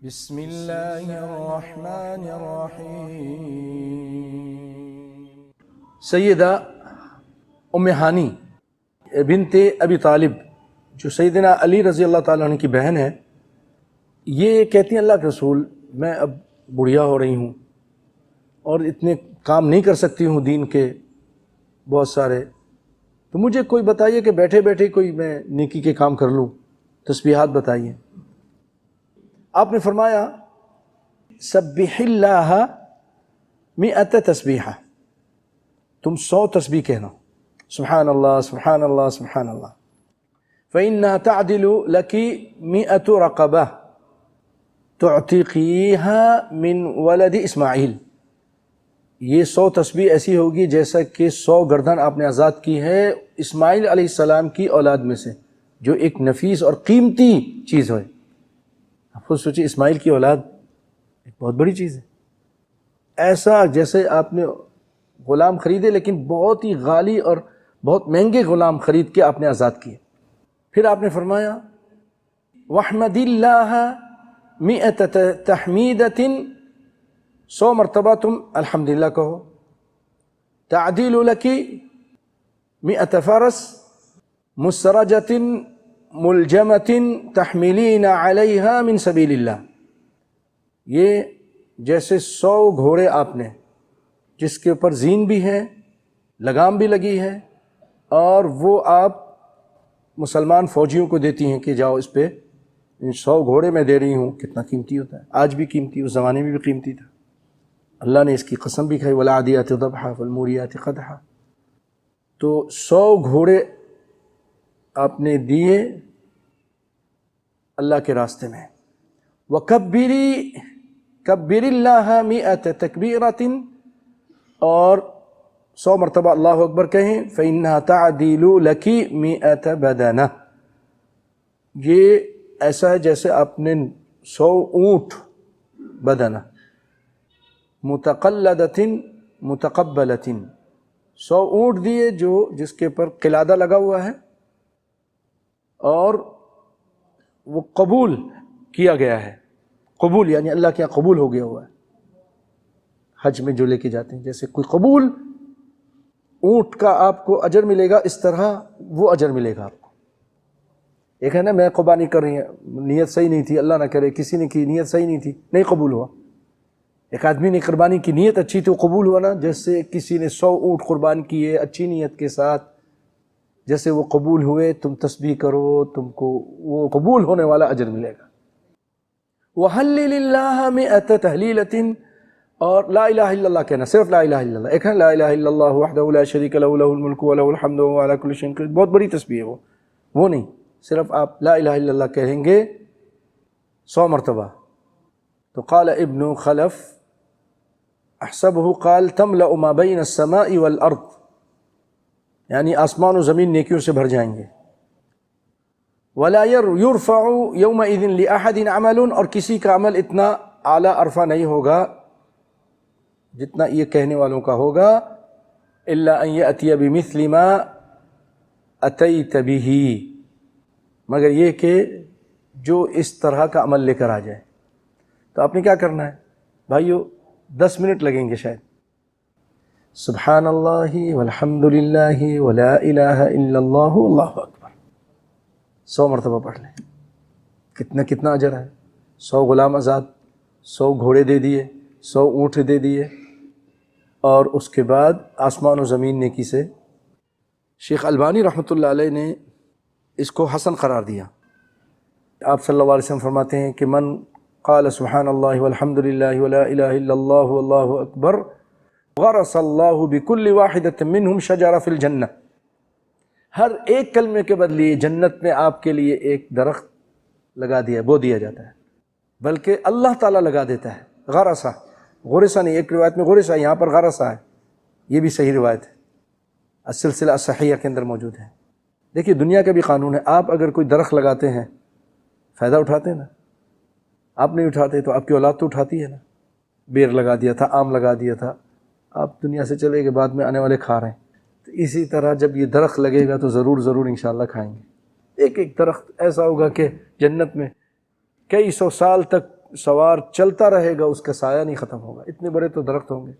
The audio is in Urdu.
بسم اللہ الرحمن الرحیم۔ سیدہ ام ہانی بنت ابی طالب جو سیدنا علی رضی اللہ تعالیٰ عنہ کی بہن ہے، یہ کہتی ہیں اللہ کے رسول میں اب بڑھیا ہو رہی ہوں اور اتنے کام نہیں کر سکتی ہوں دین کے بہت سارے، تو مجھے کوئی بتائیے کہ بیٹھے بیٹھے کوئی میں نیکی کے کام کر لوں، تسبیحات بتائیے۔ آپ نے فرمایا سبح اللہ 100 تسبیحہ، تم 100 تسبیح کہنا، سبحان اللہ سبحان اللہ سبحان اللہ، فإنها تعدل لك 100 رقبہ تعتقیها من ولد اسماعیل، یہ 100 تسبیح ایسی ہوگی جیسا کہ 100 گردن آپ نے آزاد کی ہے اسماعیل علیہ السلام کی اولاد میں سے، جو ایک نفیس اور قیمتی چیز ہے۔ آپ خود سوچیں اسماعیل کی اولاد ایک بہت بڑی چیز ہے، ایسا جیسے آپ نے غلام خریدے لیکن بہت ہی غالی اور بہت مہنگے غلام خرید کے آپ نے آزاد کیے۔ پھر آپ نے فرمایا وَاحْمَدِ اللَّهَ 100 تحمیدۃ، 100 مرتبہ تم الحمدللہ کہو، تعدیل لك 100 فرس مسرجۃ ملجمۃ تحملین علیہا من سبیل اللہ، یہ جیسے 100 گھوڑے آپ نے جس کے اوپر زین بھی ہے، لگام بھی لگی ہے، اور وہ آپ مسلمان فوجیوں کو دیتی ہیں کہ جاؤ اس پہ، ان 100 گھوڑے میں دے رہی ہوں۔ کتنا قیمتی ہوتا ہے، آج بھی قیمتی، اس زمانے میں بھی قیمتی تھا۔ اللہ نے اس کی قسم بھی کھائی والعادیات ضبحا فالموریات قدحا، تو 100 گھوڑے آپ نے دیے اللہ کے راستے میں۔ کبر اللہ 100 تکبیرۃ، اور 100 مرتبہ اللہ اکبر کہیں، فإنها تعدل لك 100 بدنہ، یہ ایسا ہے جیسے آپ نے 100 اونٹ، بدنہ متقلدۃ متقبلۃ، 100 اونٹ دیے جو جس کے اوپر قلادہ لگا ہوا ہے اور وہ قبول کیا گیا ہے، قبول یعنی اللہ کے یہاں قبول ہو گیا ہوا ہے۔ حج میں جو لے کے جاتے ہیں جیسے کوئی قبول اونٹ کا آپ کو اجر ملے گا، اس طرح وہ اجر ملے گا آپ کو۔ ایک ہے نا میں قربانی کر رہی ہیں، نیت صحیح نہیں تھی، اللہ نہ کرے کسی نے کی نیت صحیح نہیں تھی، نہیں قبول ہوا۔ ایک آدمی نے قربانی کی نیت اچھی تھی، وہ قبول ہوا نا، جیسے کسی نے 100 اونٹ قربان کیے اچھی نیت کے ساتھ، جیسے وہ قبول ہوئے، تم تسبیح کرو تم کو وہ قبول ہونے والا اجر ملے گا۔ وَحَلِّلِ اللَّهَ 100 تحلیلۃ، اور لا الہ الا اللہ کہنا، صرف لا الہ الا اللہ۔ ایک ہے لا الہ الا اللہ وحدہ لا شریک لہ لہ الملک ولہ الحمد وهو علی کل شیء قدیر، بہت بڑی تسبیح ہے وہ نہیں، صرف آپ لا الہ الا اللہ کہیں گے 100 مرتبہ۔ تو قال ابن خلف احسبہ قال تملأ ما بین السماء والارض، یعنی آسمان و زمین نیکیوں سے بھر جائیں گے۔ وَلَا يُرْفَعُ يَوْمَئِذٍ لِأَحَدٍ عَمَلٌ، اور کسی کا عمل اتنا اعلیٰ عرفہ نہیں ہوگا جتنا یہ کہنے والوں کا ہوگا، إِلَّا أَن يَأْتِيَ بِمِثْلِ مَا أَتَيْتَ بِهِ، مگر یہ کہ جو اس طرح کا عمل لے کر آ جائے۔ تو آپ نے کیا کرنا ہے بھائیو؟ 10 منٹ لگیں گے شاید، سبحان اللہ والحمد للہ ولا الہ الا اللہ اللہ اکبر 100 مرتبہ پڑھ لیں، کتنا اجر ہے۔ 100 غلام آزاد، 100 گھوڑے دے دیے، 100 اونٹ دے دیے، اور اس کے بعد آسمان و زمین نیکی سے۔ شیخ البانی رحمۃ اللہ علیہ نے اس کو حسن قرار دیا۔ آپ صلی اللہ علیہ وسلم فرماتے ہیں کہ من قال سبحان اللہ والحمد للہ ولا الہ الا اللہ واللہ اکبر غرس اللہ بکل واحدۃ منہم شجرہ فی الجنہ، ہر ایک کلمے کے بدلے جنت میں آپ کے لیے ایک درخت لگا دیا، بو دیا جاتا ہے، بلکہ اللہ تعالیٰ لگا دیتا ہے۔ غرسہ، غرسہ نہیں، ایک روایت میں غرسہ، یہاں پر غرسہ ہے، یہ بھی صحیح روایت ہے، السلسلہ الصحیحہ کے اندر موجود ہے۔ دیکھیے دنیا کا بھی قانون ہے، آپ اگر کوئی درخت لگاتے ہیں فائدہ اٹھاتے ہیں نا، آپ نہیں اٹھاتے تو آپ کی اولاد تو اٹھاتی ہے نا۔ بیر لگا دیا تھا، آم لگا دیا تھا، آپ دنیا سے چلے گئے، بعد میں آنے والے کھا رہے ہیں۔ تو اسی طرح جب یہ درخت لگے گا تو ضرور انشاءاللہ کھائیں گے۔ ایک درخت ایسا ہوگا کہ جنت میں کئی 100 سال تک سوار چلتا رہے گا اس کا سایہ نہیں ختم ہوگا، اتنے بڑے تو درخت ہوں گے.